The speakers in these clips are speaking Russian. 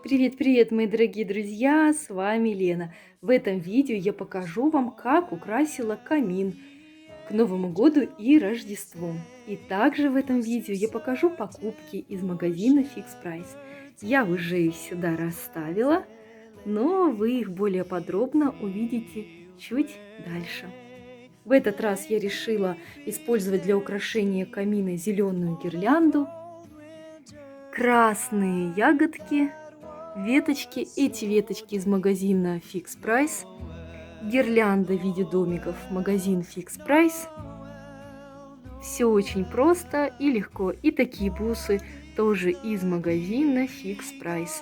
Привет-привет, мои дорогие друзья, с вами Лена. В этом видео я покажу вам, как украсила камин к Новому году и Рождеству. И также в этом видео я покажу покупки из магазина Fix Price. Я уже их сюда расставила, но вы их более подробно увидите чуть дальше. В этот раз я решила использовать для украшения камина зеленую гирлянду, красные ягодки, веточки. Эти веточки из магазина Fix Price. Гирлянда в виде домиков. Магазин Fix Price. Все очень просто и легко. И такие бусы тоже из магазина Fix Price.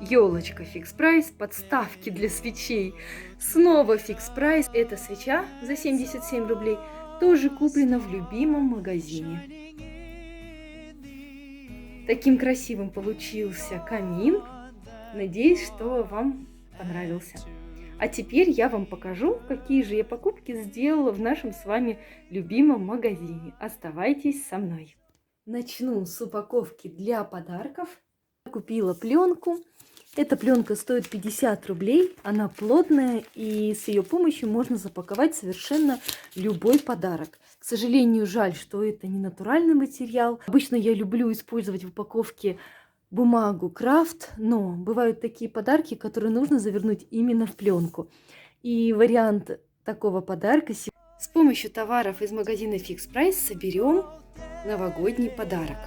Елочка Fix Price, подставки для свечей. Снова Fix Price. Эта свеча за 77 рублей тоже куплена в любимом магазине. Таким красивым получился камин. Надеюсь, что вам понравился. А теперь я вам покажу, какие же я покупки сделала в нашем с вами любимом магазине. Оставайтесь со мной. Начну с упаковки для подарков. Купила пленку. Эта пленка стоит 50 рублей. Она плотная, и с ее помощью можно запаковать совершенно любой подарок. К сожалению, жаль, что это не натуральный материал. Обычно я люблю использовать в упаковке бумагу крафт, но бывают такие подарки, которые нужно завернуть именно в пленку. И вариант такого подарка: с помощью товаров из магазина Fix Price соберем новогодний подарок.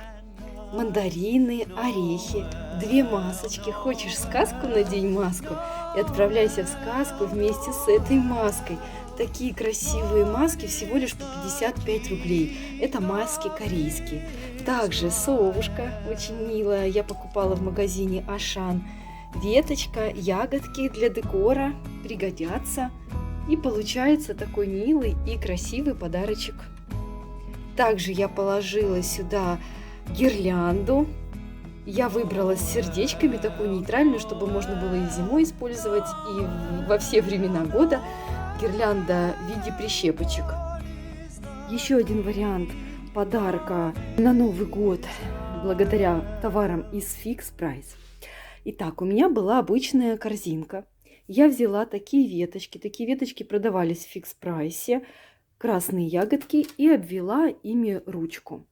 Мандарины, орехи, 2 масочки. Хочешь сказку — надень маску и отправляйся в сказку вместе с этой маской. Такие красивые маски всего лишь по 55 рублей. Это маски корейские. Также совушка очень милая. Я покупала в магазине Ашан. Веточка, ягодки для декора пригодятся. И получается такой милый и красивый подарочек. Также я положила сюда гирлянду. Я выбрала с сердечками, такую нейтральную, чтобы можно было и зимой использовать, и во все времена года. Гирлянда в виде прищепочек. Еще один вариант подарка на Новый год благодаря товарам из Fix Price. Итак, у меня была обычная корзинка. Я взяла такие веточки. Такие веточки продавались в Fix Price. Красные ягодки, и обвела ими ручку.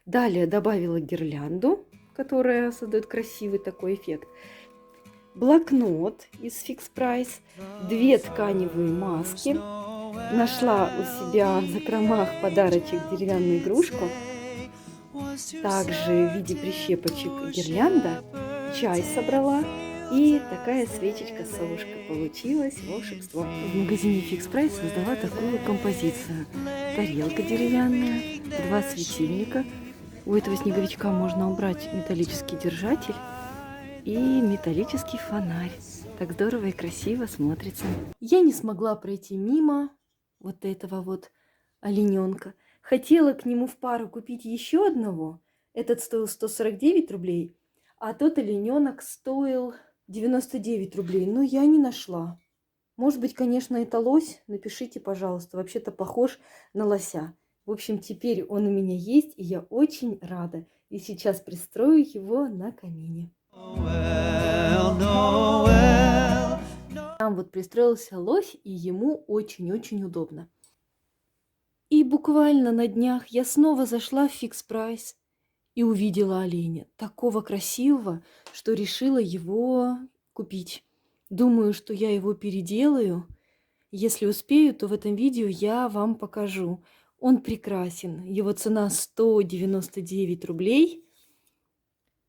Далее добавила гирлянду, которая создает красивый такой эффект. Блокнот из Fix Price, 2 тканевые маски. Нашла у себя в закромах подарочек деревянную игрушку. Также в виде прищепочек гирлянда. Чай собрала. И такая свечечка-совушка. Получилось волшебство. В магазине Fix Price создала такую композицию. Тарелка деревянная, 2 светильника. У этого снеговичка можно убрать металлический держатель и металлический фонарь. Так здорово и красиво смотрится. Я не смогла пройти мимо вот этого вот олененка. Хотела к нему в пару купить еще одного. Этот стоил 149 рублей, а тот олененок стоил 99 рублей. Но я не нашла. Может быть, конечно, это лось. Напишите, пожалуйста. Вообще-то похож на лося. В общем, теперь он у меня есть, и я очень рада. И сейчас пристрою его на камине. Там вот пристроился лось, и ему очень-очень удобно. И буквально на днях я снова зашла в Fix Price и увидела оленя. Такого красивого, что решила его купить. Думаю, что я его переделаю. Если успею, то в этом видео я вам покажу. Он прекрасен. Его цена 199 рублей.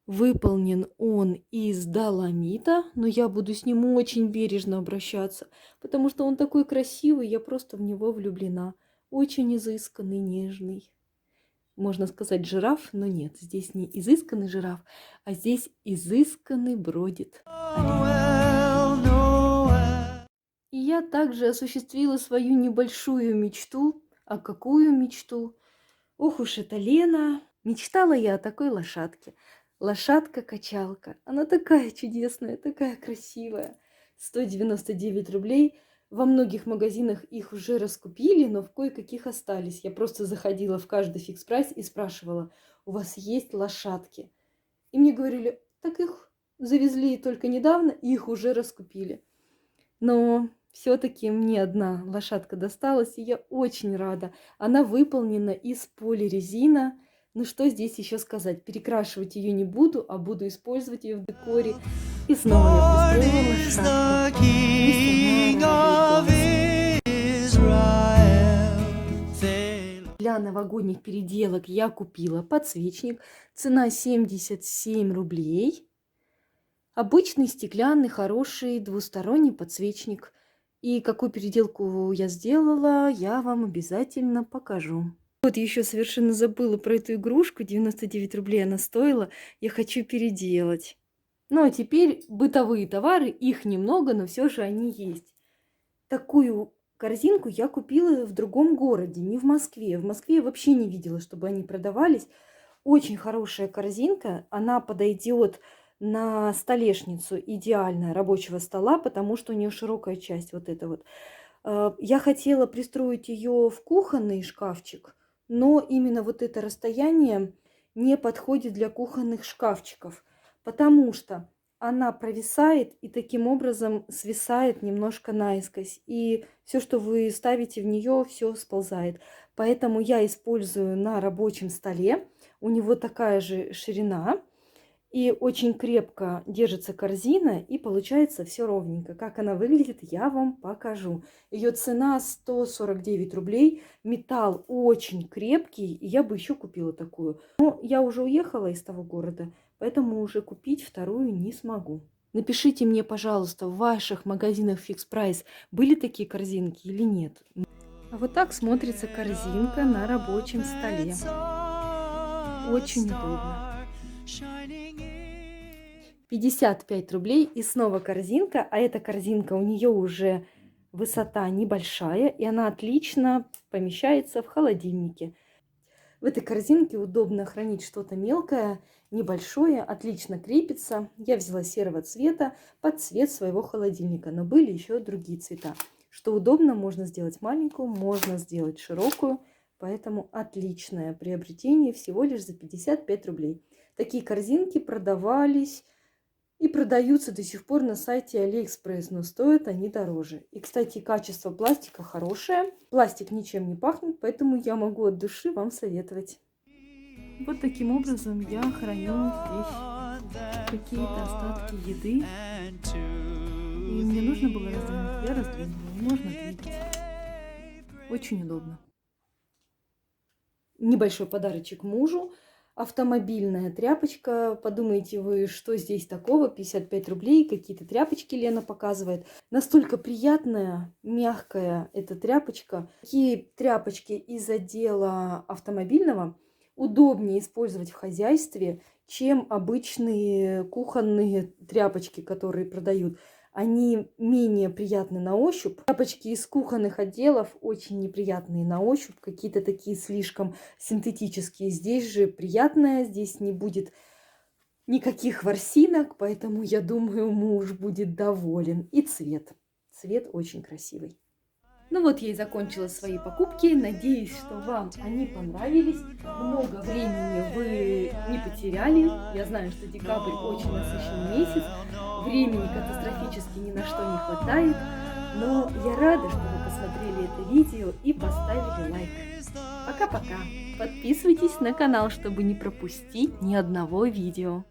Выполнен он из доломита, но я буду с ним очень бережно обращаться, потому что он такой красивый, я просто в него влюблена. Очень изысканный, нежный. Можно сказать жираф, но нет, здесь не изысканный жираф, а здесь изысканный бродит олень. И я также осуществила свою небольшую мечту. А какую мечту? Ох уж это Лена! Мечтала я о такой лошадке. Лошадка-качалка. Она такая чудесная, такая красивая. 199 рублей. Во многих магазинах их уже раскупили, но в кое-каких остались. Я просто заходила в каждый Fix Price и спрашивала: у вас есть лошадки? И мне говорили: так их завезли только недавно, и их уже раскупили. Но все-таки мне одна лошадка досталась, и я очень рада. Она выполнена из полирезина. Ну что здесь еще сказать? Перекрашивать ее не буду, а буду использовать ее в декоре. И снова я пристроила лошадку. Для новогодних переделок я купила подсвечник. Цена 77 рублей. Обычный стеклянный, хороший двусторонний подсвечник. И какую переделку я сделала, я вам обязательно покажу. Вот еще совершенно забыла про эту игрушку. 99 рублей она стоила. Я хочу переделать. Ну а теперь бытовые товары. Их немного, но все же они есть. Такую корзинку я купила в другом городе, не в Москве. В Москве я вообще не видела, чтобы они продавались. Очень хорошая корзинка. Она подойдет на столешницу идеально рабочего стола, потому что у нее широкая часть вот эта вот. Я хотела пристроить ее в кухонный шкафчик, но именно вот это расстояние не подходит для кухонных шкафчиков, потому что она провисает и таким образом свисает немножко наискось. И все, что вы ставите в нее, все сползает. Поэтому я использую на рабочем столе. У него такая же ширина. И очень крепко держится корзина, и получается все ровненько. Как она выглядит, я вам покажу. Ее цена 149 рублей. Металл очень крепкий, и я бы еще купила такую. Но я уже уехала из того города, поэтому уже купить вторую не смогу. Напишите мне, пожалуйста, в ваших магазинах Fix Price были такие корзинки или нет. А вот так смотрится корзинка на рабочем столе. Очень удобно. 55 рублей и снова корзинка, а эта корзинка, у нее уже высота небольшая, и она отлично помещается в холодильнике. В этой корзинке удобно хранить что-то мелкое, небольшое, отлично крепится. Я взяла серого цвета под цвет своего холодильника, но были еще другие цвета. Что удобно, можно сделать маленькую, можно сделать широкую, поэтому отличное приобретение всего лишь за 55 рублей. Такие корзинки продавались и продаются до сих пор на сайте AliExpress, но стоят они дороже. И, кстати, качество пластика хорошее. Пластик ничем не пахнет, поэтому я могу от души вам советовать. Вот таким образом я храню здесь какие-то остатки еды. И мне нужно было раздвинуть. Я раздвинула. Можно двигать. Очень удобно. Небольшой подарочек мужу. Автомобильная тряпочка. Подумайте вы, что здесь такого? 55 рублей. Какие-то тряпочки Лена показывает. Настолько приятная, мягкая эта тряпочка. Такие тряпочки из отдела автомобильного удобнее использовать в хозяйстве, чем обычные кухонные тряпочки, которые продают. Они менее приятны на ощупь. Тряпочки из кухонных отделов очень неприятные на ощупь. Какие-то такие слишком синтетические. Здесь же приятная. Здесь не будет никаких ворсинок. Поэтому, я думаю, муж будет доволен. И цвет. Цвет очень красивый. Ну вот я и закончила свои покупки. Надеюсь, что вам они понравились. Много времени вы не потеряли. Я знаю, что декабрь очень насыщенный месяц. Времени катастрофически ни на что не хватает. Но я рада, что вы посмотрели это видео и поставили лайк. Пока-пока. Подписывайтесь на канал, чтобы не пропустить ни одного видео.